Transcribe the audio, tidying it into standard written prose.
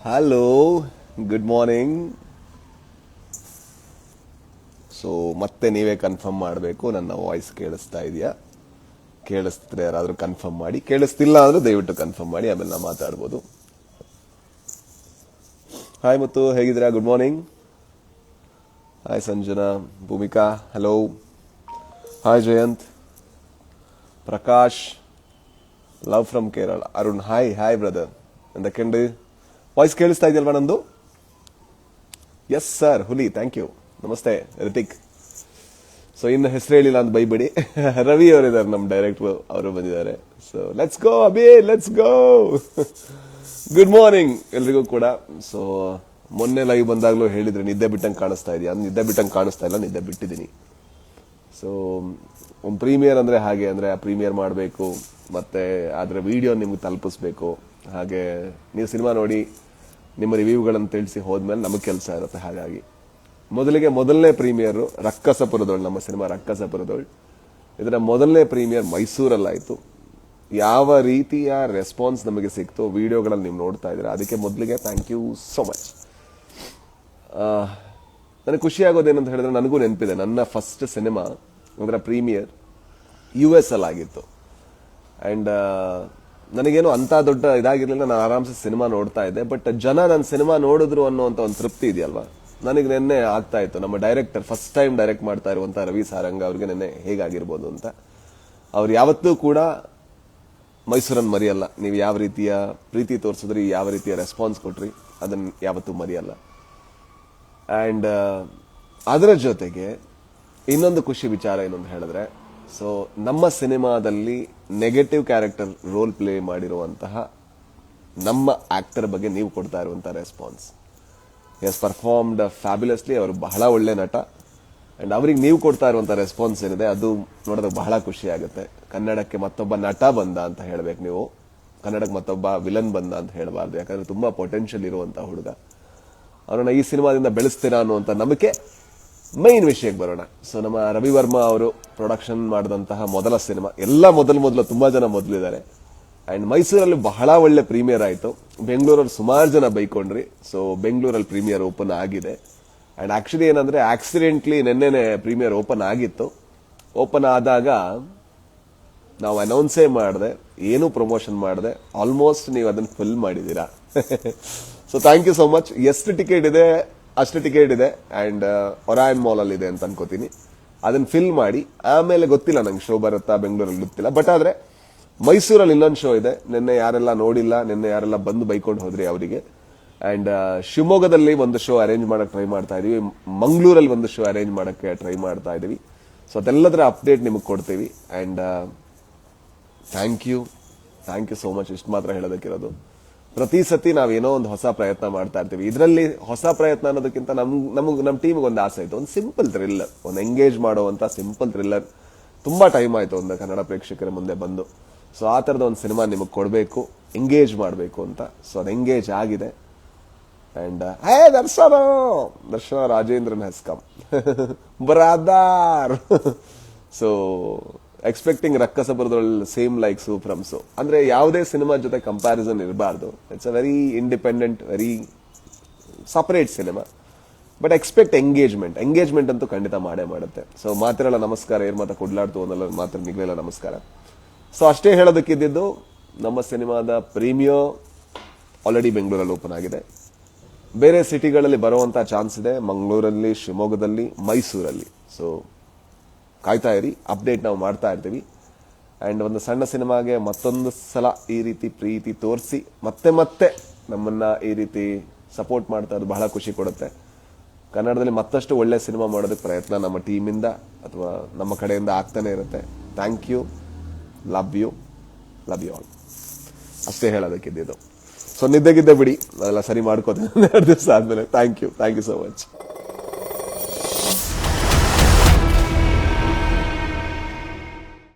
Hello, good morning. So ಮತ್ತೆ ನೀವೇ confirm ಮಾಡಬೇಕು, ನನ್ನ ವಾಯ್ಸ್ ಕೇಳಿಸ್ತಾ ಇದೆಯಾ? ಕೇಳಿಸ್ತಿದ್ರೆ ಯಾರಾದರೂ ಕನ್ಫರ್ಮ್ ಮಾಡಿ, ಕೇಳಿಸ್ತಿಲ್ಲ ಅಂದ್ರೆ ದಯವಿಟ್ಟು ಕನ್ಫರ್ಮ್ ಮಾಡಿ, ಆಮೇಲೆ ನಾವು ಮಾತಾಡ್ಬೋದು. ಹಾಯ್ ಮುತ್ತು, ಹೇಗಿದ್ದೀರಾ? Good morning. Hi Sanjana, Bhoomika, hello. Hi Jayanth, Prakash, love from Kerala. Arun, hi hi brother. ಎಂದಕ್ಕೆಂಡು ವಾಯ್ಸ್ ಕೇಳಿಸ್ತಾ ಇದೆಯಲ್ವಾ ನಂದು? ಎಸ್ ಸರ್, ಹುಲಿ, ಥ್ಯಾಂಕ್ ಯು. ನಮಸ್ತೆ ರಿತಿಕ್. ಸೊ ಇನ್ನು ಹೆಸರು ಹೇಳಿಲ್ಲ ಅಂತ ಬೈಬಿಡಿ. ರವಿ ಅವರಿದ್ದಾರೆ, ನಮ್ಮ ಡೈರೆಕ್ಟರ್, ಅವರು ಬಂದಿದ್ದಾರೆ. So let's go Abhi, let's go. Good morning ಎಲ್ರಿಗೂ ಕೂಡ. ಸೊ ಮೊನ್ನೆ ಲೈವ್ ಬಂದಾಗಲೂ ಹೇಳಿದ್ರೆ ನಿದ್ದೆ ಬಿಟ್ಟಂಗೆ ಕಾಣಿಸ್ತಾ ಇದೆಯಾ? ನಿದ್ದೆ ಬಿಟ್ಟಂಗೆ ಕಾಣಿಸ್ತಾ ಇಲ್ಲ, ನಿದ್ದೆ ಬಿಟ್ಟಿದ್ದೀನಿ. ಸೊ ಒಂದು ಪ್ರೀಮಿಯರ್ ಅಂದರೆ ಹಾಗೆ, ಅಂದರೆ ಆ ಪ್ರೀಮಿಯರ್ ಮಾಡಬೇಕು, ಮತ್ತೆ ಅದರ ವಿಡಿಯೋ ನಿಮ್ಗೆ ತಲುಪಿಸ್ಬೇಕು. ಹಾಗೆ ನೀವು ಸಿನಿಮಾ ನೋಡಿ ನಿಮ್ಮ ರಿವ್ಯೂಗಳನ್ನು ತಿಳಿಸಿ ಹೋದ್ಮೇಲೆ ನಮಗೆ ಕೆಲಸ ಇರುತ್ತೆ. ಹಾಗಾಗಿ ಮೊದಲನೇ ಪ್ರೀಮಿಯರ್ ರಕ್ಕಸಪುರದೋಳು, ನಮ್ಮ ಸಿನಿಮಾ ರಕ್ಕಸಪುರದೋಳು. ಇದರ ಮೊದಲನೇ ಪ್ರೀಮಿಯರ್ ಮೈಸೂರಲ್ಲಾಯಿತು. ಯಾವ ರೀತಿಯ ರೆಸ್ಪಾನ್ಸ್ ನಮಗೆ ಸಿಕ್ತು ವಿಡಿಯೋಗಳಲ್ಲಿ ನೀವು ನೋಡ್ತಾ ಇದ್ದೀರಾ, ಅದಕ್ಕೆ ಮೊದಲಿಗೆ ಥ್ಯಾಂಕ್ ಯು ಸೋ ಮಚ್. ನನಗೆ ಖುಷಿ ಆಗೋದೇನಂತ ಹೇಳಿದ್ರೆ, ನನಗೂ ನೆನಪಿದೆ, ನನ್ನ ಫಸ್ಟ್ ಸಿನಿಮಾ ಅದರ ಪ್ರೀಮಿಯರ್ US ಅಲ್ಲಾಗಿತ್ತು. ಆ್ಯಂಡ್ ನನಗೇನು ಅಂಥ ದೊಡ್ಡ ಇದಾಗಿರಲಿಲ್ಲ, ನಾನು ಆರಾಮ್ಸೆ ಸಿನಿಮಾ ನೋಡ್ತಾ ಇದ್ದೆ. ಬಟ್ ಜನ ನನ್ನ ಸಿನಿಮಾ ನೋಡಿದ್ರು ಅನ್ನೋಂಥ ಒಂದು ತೃಪ್ತಿ ಇದೆಯಲ್ವಾ, ನನಗೆ ನಿನ್ನೆ ಆಗ್ತಾ ಇತ್ತು. ನಮ್ಮ ಡೈರೆಕ್ಟರ್, ಫಸ್ಟ್ ಟೈಮ್ ಡೈರೆಕ್ಟ್ ಮಾಡ್ತಾ ಇರುವಂಥ ರವಿ ಸಾರಂಗ ಅವ್ರಿಗೆ ನಿನ್ನೆ ಹೇಗಾಗಿರ್ಬೋದು ಅಂತ. ಅವ್ರು ಯಾವತ್ತೂ ಕೂಡ ಮೈಸೂರನ್ನು ಮರೆಯಲ್ಲ. ನೀವು ಯಾವ ರೀತಿಯ ಪ್ರೀತಿ ತೋರಿಸಿದ್ರಿ, ಯಾವ ರೀತಿಯ ರೆಸ್ಪಾನ್ಸ್ ಕೊಟ್ರಿ, ಅದನ್ನು ಯಾವತ್ತೂ ಮರೆಯಲ್ಲ. ಆ್ಯಂಡ್ ಅದರ ಜೊತೆಗೆ ಇನ್ನೊಂದು ಖುಷಿ ವಿಚಾರ ಏನಂತ ಹೇಳಿದ್ರೆ, ಸೊ ನಮ್ಮ ಸಿನಿಮಾದಲ್ಲಿ ನೆಗೆಟಿವ್ ಕ್ಯಾರೆಕ್ಟರ್ ರೋಲ್ ಪ್ಲೇ ಮಾಡಿರುವಂತಹ ನಮ್ಮ ಆಕ್ಟರ್ ಬಗ್ಗೆ ನೀವು ಕೊಡ್ತಾ ಇರುವಂತಹ ರೆಸ್ಪಾನ್ಸ್, ಎಸ್ ಪರ್ಫಾರ್ಮ್ಡ್ ಫ್ಯಾಬ್ಯುಲಸ್ಲಿ. ಅವರು ಬಹಳ ಒಳ್ಳೆ ನಟ. ಅಂಡ್ ಅವ್ರಿಗೆ ನೀವು ಕೊಡ್ತಾ ಇರುವಂತ ರೆಸ್ಪಾನ್ಸ್ ಏನಿದೆ, ಅದು ನೋಡೋದಕ್ಕೆ ಬಹಳ ಖುಷಿ ಆಗುತ್ತೆ. ಕನ್ನಡಕ್ಕೆ ಮತ್ತೊಬ್ಬ ನಟ ಬಂದ ಅಂತ ಹೇಳ್ಬೇಕು ನೀವು, ಕನ್ನಡಕ್ಕೆ ಮತ್ತೊಬ್ಬ ವಿಲನ್ ಬಂದ ಅಂತ ಹೇಳಬಾರ್ದು. ಯಾಕಂದ್ರೆ ತುಂಬಾ ಪೊಟೆನ್ಷಿಯಲ್ ಇರುವಂತ ಹುಡುಗ. ಅವರನ್ನ ಈ ಸಿನಿಮಾದಿಂದ ಬೆಳೆಸ್ತೀರಾ ಅನ್ನುವಂಥ ನಂಬಿಕೆ. ಮೈನ್ ವಿಷಯಕ್ಕೆ ಬರೋಣ. ಸೊ ನಮ್ಮ ರವಿ ವರ್ಮಾ ಅವರು ಪ್ರೊಡಕ್ಷನ್ ಮಾಡಿದಂತಹ ಮೊದಲ ಸಿನಿಮಾ, ಎಲ್ಲ ಮೊದಲು ತುಂಬಾ ಜನ ಮೊದಲಿದ್ದಾರೆ. ಅಂಡ್ ಮೈಸೂರಲ್ಲಿ ಬಹಳ ಒಳ್ಳೆ ಪ್ರೀಮಿಯರ್ ಆಯಿತು. ಬೆಂಗಳೂರಲ್ಲಿ ಸುಮಾರು ಜನ ಬೈಕೊಂಡ್ರಿ. ಸೊ ಬೆಂಗಳೂರಲ್ಲಿ ಪ್ರೀಮಿಯರ್ ಓಪನ್ ಆಗಿದೆ. ಅಂಡ್ ಆಕ್ಚುಲಿ ಏನಂದ್ರೆ, ಆಕ್ಸಿಡೆಂಟ್ಲಿ ನಿನ್ನೆನೆ ಪ್ರೀಮಿಯರ್ ಓಪನ್ ಆಗಿತ್ತು. ಓಪನ್ ಆದಾಗ ನಾವು ಅನೌನ್ಸೇ ಮಾಡಿದೆ, ಏನೂ ಪ್ರಮೋಷನ್ ಮಾಡಿದೆ, ಆಲ್ಮೋಸ್ಟ್ ನೀವು ಅದನ್ನು ಫಿಲ್ ಮಾಡಿದ್ದೀರಾ. So thank you so much. ಎಷ್ಟು ಟಿಕೆಟ್ ಇದೆ ಅಷ್ಟು ಟಿಕೆಟ್ ಇದೆ. ಅಂಡ್ ಒರಾಯನ್ ಮಾಲ್ ಅಲ್ಲಿ ಇದೆ ಅಂತ ಅನ್ಕೋತೀನಿ. ಅದನ್ನ ಫಿಲ್ ಮಾಡಿ ಆಮೇಲೆ ಗೊತ್ತಿಲ್ಲ ನಂಗೆ ಶೋ ಬರುತ್ತಾ ಬೆಂಗಳೂರಲ್ಲಿ, ಗೊತ್ತಿಲ್ಲ. ಬಟ್ ಆದ್ರೆ ಮೈಸೂರಲ್ಲಿ ಇನ್ನೊಂದು ಶೋ ಇದೆ. ನಿನ್ನೆ ಯಾರೆಲ್ಲ ನೋಡಿಲ್ಲ, ನಿನ್ನೆ ಯಾರೆಲ್ಲ ಬಂದು ಬೈಕೊಂಡು ಹೋದ್ರಿ ಅವರಿಗೆ. ಅಂಡ್ ಶಿವಮೊಗ್ಗದಲ್ಲಿ ಒಂದು ಶೋ ಅರೇಂಜ್ ಮಾಡಕ್ಕೆ ಟ್ರೈ ಮಾಡ್ತಾ ಇದೀವಿ. ಮಂಗಳೂರಲ್ಲಿ ಒಂದು ಶೋ ಅರೇಂಜ್ ಮಾಡಕ್ಕೆ ಟ್ರೈ ಮಾಡ್ತಾ ಇದೀವಿ. ಸೊ ಅದೆಲ್ಲದರ ಅಪ್ಡೇಟ್ ನಿಮಗೆ ಕೊಡ್ತೀವಿ. And thank you so much. ಇಷ್ಟು ಮಾತ್ರ ಹೇಳೋದಕ್ಕಿರೋದು. ಪ್ರತಿ ಸತಿ ನಾವೇನೋ ಒಂದು ಹೊಸ ಪ್ರಯತ್ನ ಮಾಡ್ತಾ ಇರ್ತೀವಿ. ಇದರಲ್ಲಿ ಹೊಸ ಪ್ರಯತ್ನ ಅನ್ನೋದಕ್ಕಿಂತ ನಮ್ಮ ಟೀಮ್ಗೆ ಒಂದು ಆಸೆ ಆಯ್ತು, ಒಂದು ಸಿಂಪಲ್ ಥ್ರಿಲ್ಲರ್, ಒಂದು ಎಂಗೇಜ್ ಮಾಡುವಂತ ಸಿಂಪಲ್ ಥ್ರಿಲ್ಲರ್. ತುಂಬಾ ಟೈಮ್ ಆಯ್ತು ಒಂದು ಕನ್ನಡ ಪ್ರೇಕ್ಷಕರ ಮುಂದೆ ಬಂದು. ಸೊ ಆ ತರದ ಒಂದು ಸಿನಿಮಾ ನಿಮಗೆ ಕೊಡಬೇಕು, ಎಂಗೇಜ್ ಮಾಡಬೇಕು ಅಂತ. ಸೊ ಅದು ಎಂಗೇಜ್ ಆಗಿದೆ. And hey Darshana Rajendran has come brother. So expecting ರಕ್ಕಸಪುರದೊಳಗೆ ಸೇಮ್ ಲೈಕ್ ಫ್ರಮ್ ಸೊ, ಅಂದ್ರೆ ಯಾವುದೇ ಸಿನಿಮಾ ಜೊತೆ ಕಂಪ್ಯಾರಿಸನ್ ಇರಬಾರ್ದು. It's a very independent, very separate cinema. But expect engagement ಅಂತೂ ಖಂಡಿತ ಮಾಡೇ ಮಾಡುತ್ತೆ. ಸೊ ಮಾತಿರಲ್ಲ ನಮಸ್ಕಾರ, ಏರ್ ಮಾತಾ ಕೊಡ್ಲಾಡ್ತು ಅನ್ನಲ್ಲ, ಮಾತ್ರ ನಿಗ್ಲೆಲ್ಲ ನಮಸ್ಕಾರ. ಸೊ ಅಷ್ಟೇ ಹೇಳೋದಕ್ಕಿದ್ದು, ನಮ್ಮ ಸಿನಿಮಾದ ಪ್ರೀಮಿಯೋ ಆಲ್ರೆಡಿ ಬೆಂಗಳೂರಲ್ಲಿ ಓಪನ್ ಆಗಿದೆ. ಬೇರೆ ಸಿಟಿಗಳಲ್ಲಿ ಬರುವಂತಹ ಚಾನ್ಸ್ ಇದೆ, ಮಂಗಳೂರಲ್ಲಿ, ಶಿವಮೊಗ್ಗದಲ್ಲಿ, ಮೈಸೂರಲ್ಲಿ. ಸೊ ಕಾಯ್ತಾ ಇರಿ, ಅಪ್ಡೇಟ್ ನಾವು ಮಾಡ್ತಾ ಇರ್ತೀವಿ. ಅಂಡ್ ಒಂದು ಸಣ್ಣ ಸಿನಿಮಾಗೆ ಮತ್ತೊಂದು ಸಲ ಈ ರೀತಿ ಪ್ರೀತಿ ತೋರಿಸಿ ಮತ್ತೆ ನಮ್ಮನ್ನ ಈ ರೀತಿ ಸಪೋರ್ಟ್ ಮಾಡ್ತಾ ಇರೋದು ಬಹಳ ಖುಷಿ ಕೊಡುತ್ತೆ. ಕನ್ನಡದಲ್ಲಿ ಮತ್ತಷ್ಟು ಒಳ್ಳೆ ಸಿನಿಮಾ ಮಾಡೋದಕ್ಕೆ ಪ್ರಯತ್ನ ನಮ್ಮ ಟೀಮಿಂದ ಅಥವಾ ನಮ್ಮ ಕಡೆಯಿಂದ ಆಗ್ತಾನೆ ಇರುತ್ತೆ. Thank you, love you all. ಅಷ್ಟೇ ಹೇಳೋದಕ್ಕಿದ್ದು. ಸೊ ನಿದ್ದೆಗಿದ್ದೆ ಬಿಡಿ, ಅದೆಲ್ಲ ಸರಿ ಮಾಡ್ಕೋತೀನಿ 2 ದಿವಸ ಆದ್ಮೇಲೆ. Thank you so much.